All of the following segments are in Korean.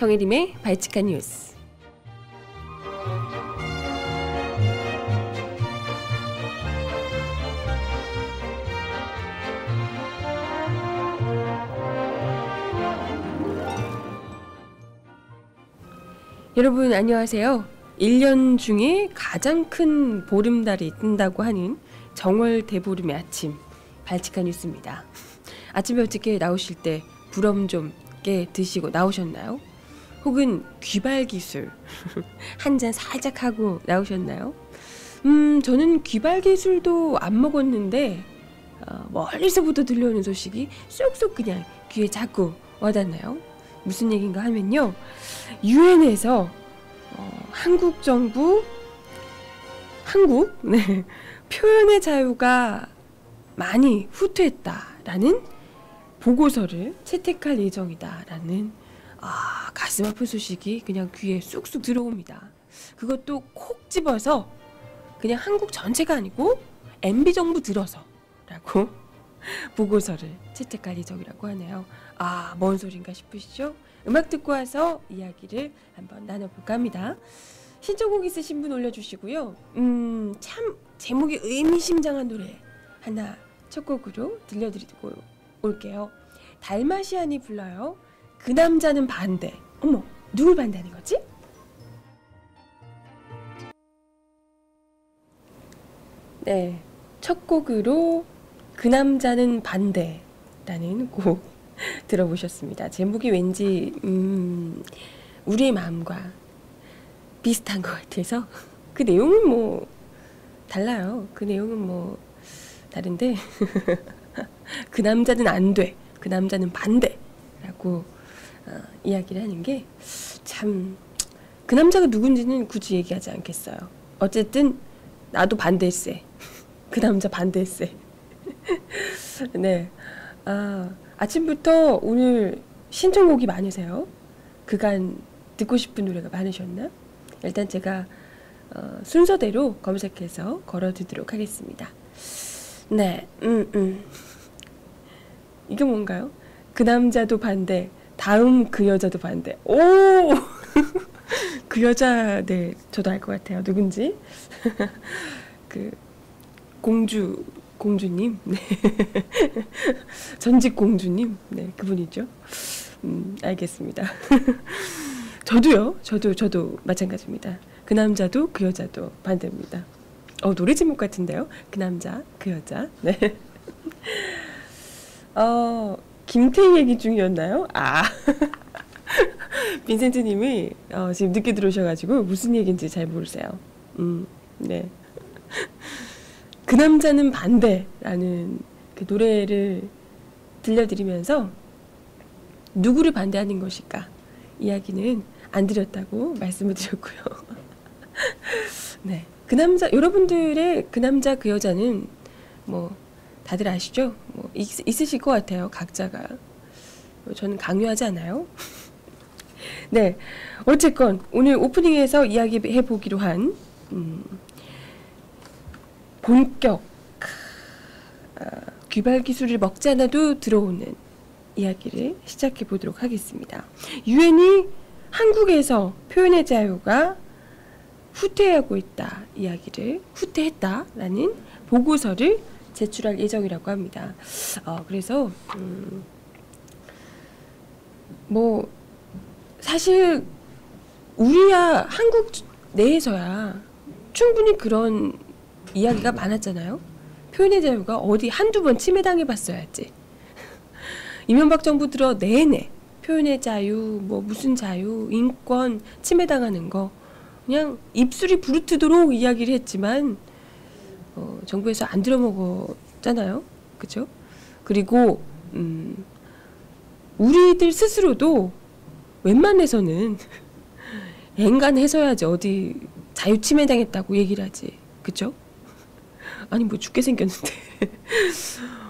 정혜림의 발칙한 뉴스. 여러분 안녕하세요. 1년 중에 가장 큰 보름달이 뜬다고 하는 정월 대보름의 아침, 발칙한 뉴스입니다. 아침에 어떻게 나오실 때 부럼 좀 깨 드시고 나오셨나요? 혹은 귀발기술 한 잔 살짝 하고 나오셨나요? 저는 귀발기술도 안 먹었는데 멀리서부터 들려오는 소식이 쏙쏙 그냥 귀에 자꾸 와닿나요? 무슨 얘기인가 하면요, 유엔에서 한국 정부 표현의 자유가 많이 후퇴했다라는 보고서를 채택할 예정이다라는 가슴 아픈 소식이 그냥 귀에 쑥쑥 들어옵니다. 그것도 콕 집어서 그냥 한국 전체가 아니고 MB 정부 들어서라고 보고서를 채택할 예정이라고 하네요. 뭔 소린가 싶으시죠? 음악 듣고 와서 이야기를 한번 나눠볼까 합니다. 신청곡 있으신 분 올려주시고요. 참 제목이 의미심장한 노래 하나 첫 곡으로 들려드리고 올게요. 달마시안이 불러요. 그 남자는 반대. 어머, 누굴 반대하는 거지? 네, 첫 곡으로 그 남자는 반대라는 곡 들어보셨습니다. 제목이 왠지 우리의 마음과 비슷한 것 같아서 그 내용은 뭐 달라요. 그 내용은 뭐 다른데 그 남자는 안 돼, 그 남자는 반대라고 이야기를 하는 게 참, 그 남자가 누군지는 굳이 얘기하지 않겠어요. 어쨌든 나도 반대세. 그 남자 반대세. 네. 아침부터 오늘 신청곡이 많으세요? 그간 듣고 싶은 노래가 많으셨나? 일단 제가 순서대로 검색해서 걸어두도록 하겠습니다. 네, 이게 뭔가요? 그 남자도 반대, 다음 그 여자도 반대. 오! 그 여자, 네, 저도 알 것 같아요. 누군지. 그 공주님, 네. 전직 공주님, 네, 그분이죠. 알겠습니다. 저도 마찬가지입니다. 그 남자도 그 여자도 반대입니다. 노래 제목 같은데요. 그 남자, 그 여자. 네. 김태희 얘기 중이었나요? 빈센트님이 지금 늦게 들어오셔가지고 무슨 얘기인지 잘 모르세요. 네. 그 남자는 반대라는 그 노래를 들려드리면서 누구를 반대하는 것일까 이야기는 안 드렸다고 말씀을 드렸고요. 네. 그 남자, 여러분들의 그 남자 그 여자는 뭐 다들 아시죠? 뭐 있으실 것 같아요. 각자가. 저는 강요하지 않아요. 네, 어쨌건 오늘 오프닝에서 이야기해 보기로 한 본격 귀발 기술을 먹지 않아도 들어오는 이야기를 시작해 보도록 하겠습니다. 유엔이 한국에서 표현의 자유가 후퇴하고 있다 이야기를 후퇴했다라는 보고서를 제출할 예정이라고 합니다. 그래서 뭐 사실 우리야 한국 내에서야 충분히 그런 이야기가 많았잖아요. 표현의 자유가 어디 한두 번 침해당해 봤어야지. 이명박 정부 들어 내내 표현의 자유, 뭐 무슨 자유, 인권 침해당하는 거 그냥 입술이 부르트도록 이야기를 했지만 정부에서 안 들어먹었잖아요. 그죠? 그리고 우리들 스스로도 웬만해서는 엔간해서야지 어디 자유 침해당했다고 얘기를 하지. 그죠? 아니 뭐 죽게 생겼는데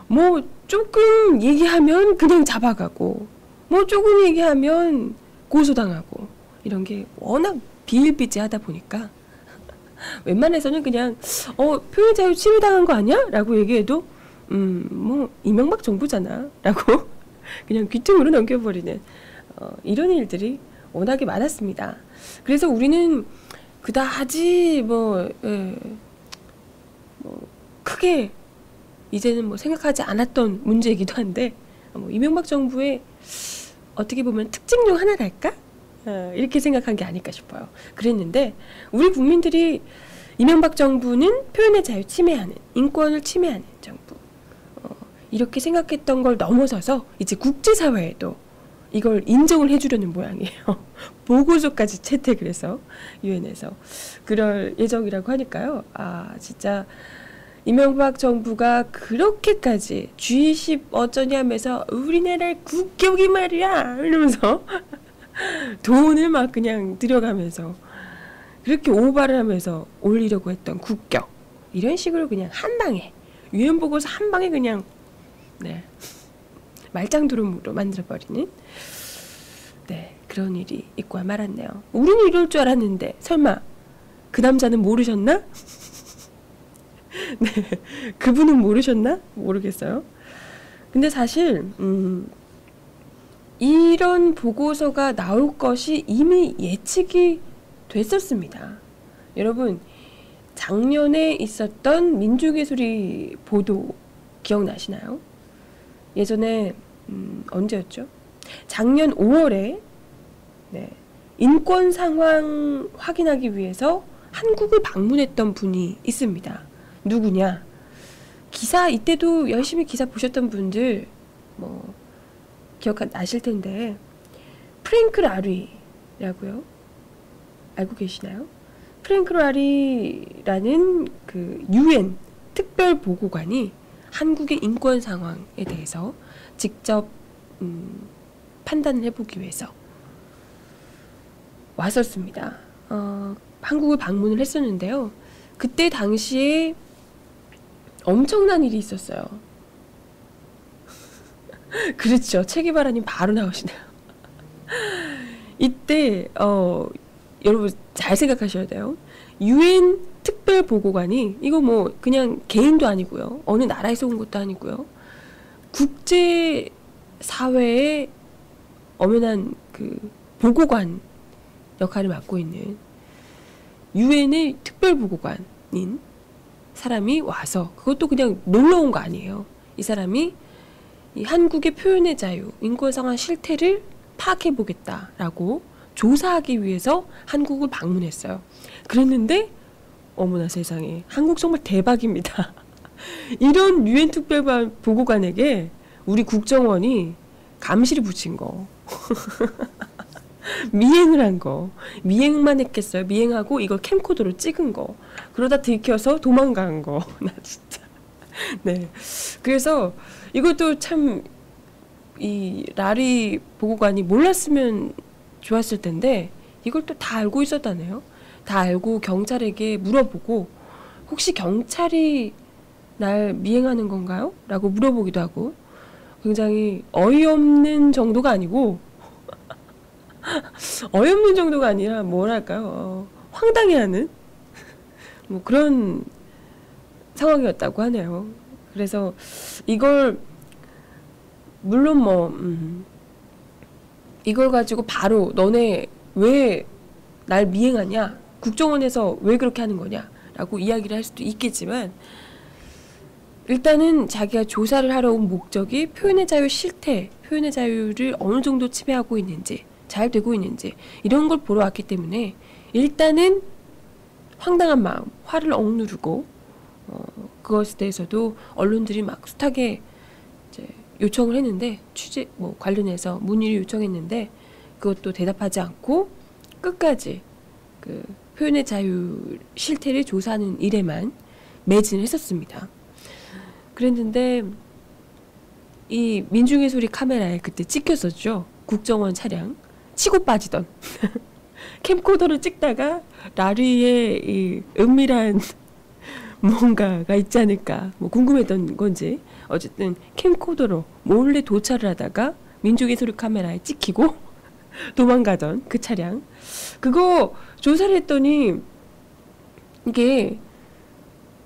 뭐 조금 얘기하면 그냥 잡아가고 뭐 조금 얘기하면 고소당하고 이런 게 워낙 비일비재하다 보니까 웬만해서는 그냥 표현 자유 침해당한 거 아니야? 라고 얘기해도 뭐 이명박 정부잖아 라고 그냥 귀퉁으로 넘겨버리는 이런 일들이 워낙에 많았습니다. 그래서 우리는 그다지 뭐 크게 이제는 뭐 생각하지 않았던 문제이기도 한데 이명박 정부의 어떻게 보면 특징 중 하나랄까? 이렇게 생각한 게 아닐까 싶어요. 그랬는데 우리 국민들이 이명박 정부는 표현의 자유 침해하는, 인권을 침해하는 정부, 이렇게 생각했던 걸 넘어서서 이제 국제사회에도 이걸 인정을 해주려는 모양이에요. 보고서까지 채택을 해서 유엔에서 그럴 예정이라고 하니까요. 진짜 이명박 정부가 그렇게까지 G20 어쩌니 하면서 우리나라의 국격이 말이야 이러면서 돈을 막 그냥 들여가면서 그렇게 오바를 하면서 올리려고 했던 국격, 이런 식으로 그냥 한 방에 유엔 보고서 한 방에 그냥 말짱두름으로 만들어버리는 그런 일이 있고 말았네요. 우리는 이럴 줄 알았는데 설마 그 남자는 모르셨나? 그분은 모르셨나? 모르겠어요. 근데 사실 이런 보고서가 나올 것이 이미 예측이 됐었습니다. 여러분, 작년에 있었던 민족의 소리 보도 기억나시나요? 예전에 언제였죠? 작년 5월에 인권 상황 확인하기 위해서 한국을 방문했던 분이 있습니다. 누구냐? 기사, 이때도 열심히 기사 보셨던 분들 기억나실 텐데 프랭크 라리라고요. 알고 계시나요? 프랭크 라리라는 그 유엔 특별 보고관이 한국의 인권 상황에 대해서 직접 판단을 해보기 위해서 왔었습니다. 한국을 방문을 했었는데요. 그때 당시에 엄청난 일이 있었어요. 그렇죠. 체계바라님 바로 나오시네요. 이때 여러분 잘 생각하셔야 돼요. 유엔 특별보고관이 이거 뭐 그냥 개인도 아니고요. 어느 나라에서 온 것도 아니고요. 국제 사회의 엄연한 그 보고관 역할을 맡고 있는 유엔의 특별보고관인 사람이 와서, 그것도 그냥 놀러 온 거 아니에요. 이 사람이 이 한국의 표현의 자유, 인권 상황 실태를 파악해 보겠다라고 조사하기 위해서 한국을 방문했어요. 그랬는데 어머나 세상에, 한국 정말 대박입니다. 이런 유엔 특별보고관에게 우리 국정원이 감시를 붙인 거 미행을 한 거, 미행만 했겠어요. 미행하고 이걸 캠코더로 찍은 거, 그러다 들켜서 도망간 거. 나 진짜 그래서 이것도 참 이 라리 보고관이 몰랐으면 좋았을 텐데 이걸 또 다 알고 있었다네요. 다 알고 경찰에게 물어보고, 혹시 경찰이 날 미행하는 건가요? 라고 물어보기도 하고, 굉장히 어이없는 정도가 아니고 어이없는 정도가 아니라 뭐랄까요, 황당해하는 뭐 그런 상황이었다고 하네요. 그래서 이걸 물론 이걸 가지고 바로 너네 왜 날 미행하냐, 국정원에서 왜 그렇게 하는 거냐 라고 이야기를 할 수도 있겠지만, 일단은 자기가 조사를 하러 온 목적이 표현의 자유 실태, 표현의 자유를 어느 정도 침해하고 있는지, 잘 되고 있는지 이런 걸 보러 왔기 때문에 일단은 황당한 마음, 화를 억누르고 그것에 대해서도 언론들이 막 숱하게 이제 요청을 했는데, 취재 관련해서 문의를 요청했는데 그것도 대답하지 않고 끝까지 그 표현의 자유 실태를 조사하는 일에만 매진을 했었습니다. 그랬는데 이 민중의 소리 카메라에 그때 찍혔었죠. 국정원 차량 치고 빠지던 캠코더를 찍다가 라리의 이 은밀한 뭔가가 있지 않을까 궁금했던 건지, 어쨌든 캠코더로 몰래 도찰을 하다가 민중의 소리 카메라에 찍히고 도망가던 그 차량, 그거 조사를 했더니 이게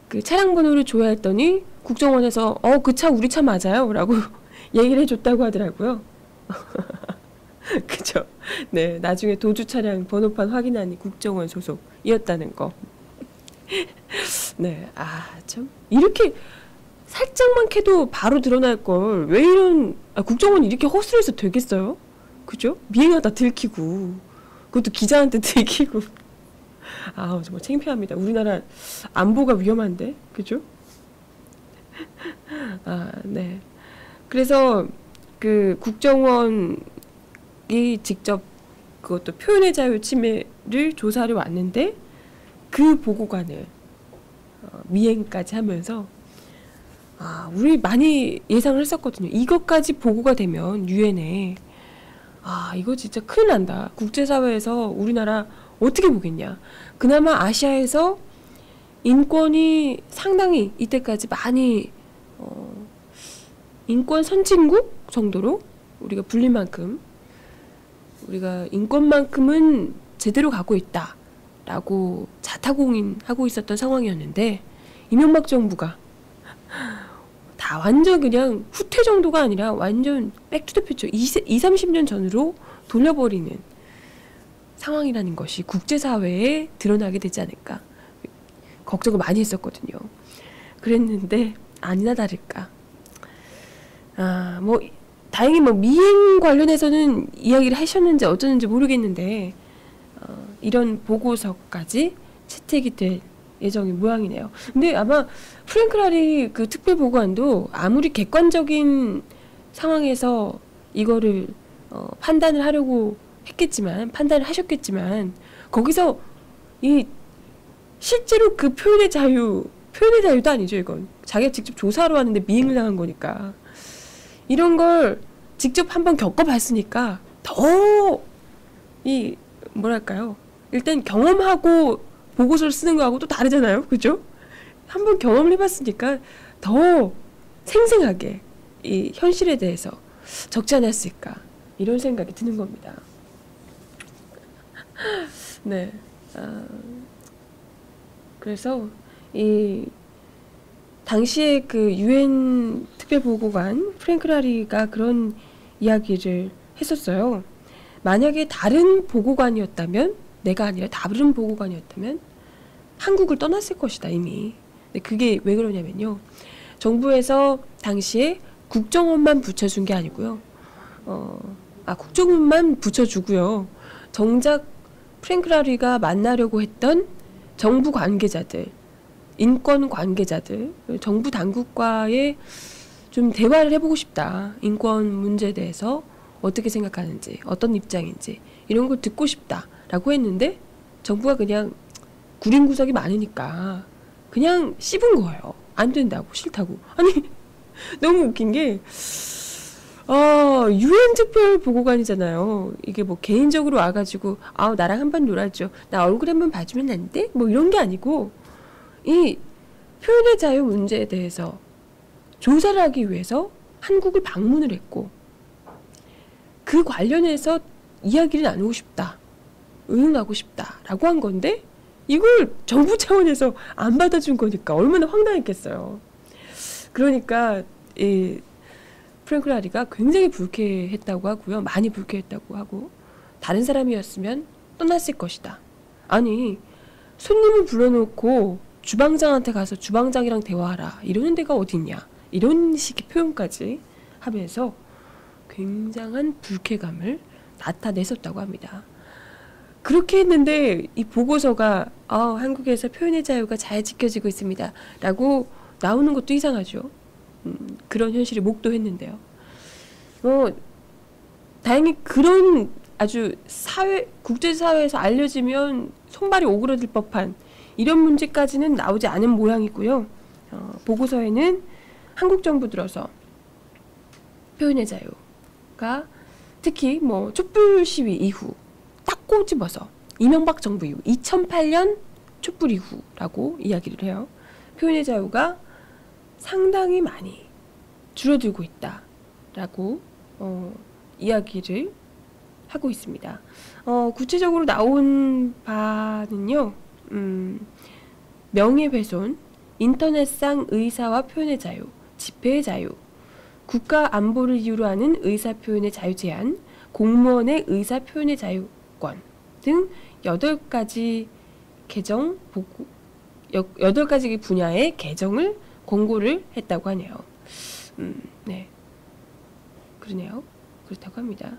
그 차량 번호를 줘야 했더니 국정원에서 그 차 우리 차 맞아요 라고 얘기를 해줬다고 하더라고요. 그죠? 네, 나중에 도주 차량 번호판 확인하니 국정원 소속이었다는 거. 네, 참 이렇게 살짝만 캐도 바로 드러날 걸 왜 이런 국정원이 이렇게 허술해서 되겠어요? 그죠? 미행하다 들키고 그것도 기자한테 들키고 정말 창피합니다. 우리나라 안보가 위험한데, 그죠? 네. 그래서 그 국정원이 직접 그것도 표현의 자유 침해를 조사하러 왔는데 그 보고관을 미행까지 하면서 우리 많이 예상을 했었거든요. 이것까지 보고가 되면 유엔에 이거 진짜 큰일 난다. 국제사회에서 우리나라 어떻게 보겠냐. 그나마 아시아에서 인권이 상당히 이때까지 많이 인권 선진국 정도로 우리가 불릴 만큼 우리가 인권만큼은 제대로 가고 있다라고 자타공인하고 있었던 상황이었는데 이명박 정부가 다 완전 그냥 후퇴 정도가 아니라 완전 백투더퓨처 20-30년 전으로 돌려버리는 상황이라는 것이 국제사회에 드러나게 되지 않을까 걱정을 많이 했었거든요. 그랬는데 아니나 다를까 다행히 미행 관련해서는 이야기를 하셨는지 어쩌는지 모르겠는데 이런 보고서까지 채택이 될 예정인 모양이네요. 근데 아마 프랭크 라리 그 특별보고관도 아무리 객관적인 상황에서 이거를 판단을 하셨겠지만 거기서 이 실제로 그 표현의 자유도 아니죠. 이건 자기가 직접 조사하러 왔는데 미행을 당한 거니까 이런 걸 직접 한번 겪어봤으니까 더 뭐랄까요, 일단 경험하고 보고서를 쓰는 거하고 또 다르잖아요. 그죠? 한번 경험을 해봤으니까 더 생생하게 이 현실에 대해서 적지 않았을까 이런 생각이 드는 겁니다. 네. 그래서 이 당시에 그 유엔 특별보고관 프랭크 라리가 그런 이야기를 했었어요. 만약에 다른 보고관이었다면, 내가 아니라 다른 보고관이었다면 한국을 떠났을 것이다 이미. 근데 그게 왜 그러냐면요, 정부에서 당시에 국정원만 붙여준 게 아니고요. 국정원만 붙여주고요. 정작 프랭크 라리가 만나려고 했던 정부 관계자들, 인권 관계자들, 정부 당국과의 좀 대화를 해보고 싶다. 인권 문제에 대해서 어떻게 생각하는지, 어떤 입장인지 이런 걸 듣고 싶다라고 했는데 정부가 그냥 구린 구석이 많으니까 그냥 씹은 거예요. 안 된다고, 싫다고. 아니 너무 웃긴 게 유엔 특별 보고관이잖아요. 이게 뭐 개인적으로 와가지고 나랑 한번 놀아줘, 나 얼굴 한번 봐주면 안 돼? 뭐 이런 게 아니고 이 표현의 자유 문제에 대해서 조사를 하기 위해서 한국을 방문을 했고 그 관련해서 이야기를 나누고 싶다, 의논하고 싶다라고 한 건데 이걸 정부 차원에서 안 받아준 거니까 얼마나 황당했겠어요. 그러니까 이 프랭크 라리가 굉장히 불쾌했다고 하고요. 많이 불쾌했다고 하고 다른 사람이었으면 떠났을 것이다. 아니 손님을 불러놓고 주방장한테 가서 주방장이랑 대화하라 이러는 데가 어딨냐, 이런 식의 표현까지 하면서 굉장한 불쾌감을 나타냈었다고 합니다. 그렇게 했는데 이 보고서가 한국에서 표현의 자유가 잘 지켜지고 있습니다 라고 나오는 것도 이상하죠. 그런 현실을 목도했는데요. 다행히 그런 아주 국제사회에서 알려지면 손발이 오그라들 법한 이런 문제까지는 나오지 않은 모양이고요. 보고서에는 한국 정부 들어서 표현의 자유가 특히 촛불 시위 이후 딱 꼬집어서 이명박 정부 이후 2008년 촛불 이후라고 이야기를 해요. 표현의 자유가 상당히 많이 줄어들고 있다라고 이야기를 하고 있습니다. 구체적으로 나온 바는요, 명예훼손, 인터넷상 의사와 표현의 자유, 집회의 자유, 국가 안보를 이유로 하는 의사표현의 자유 제한, 공무원의 의사 표현의 자유권 등 8가지 개정 보고 8가지 분야의 개정을 권고를 했다고 하네요. 네. 그러네요. 그렇다고 합니다.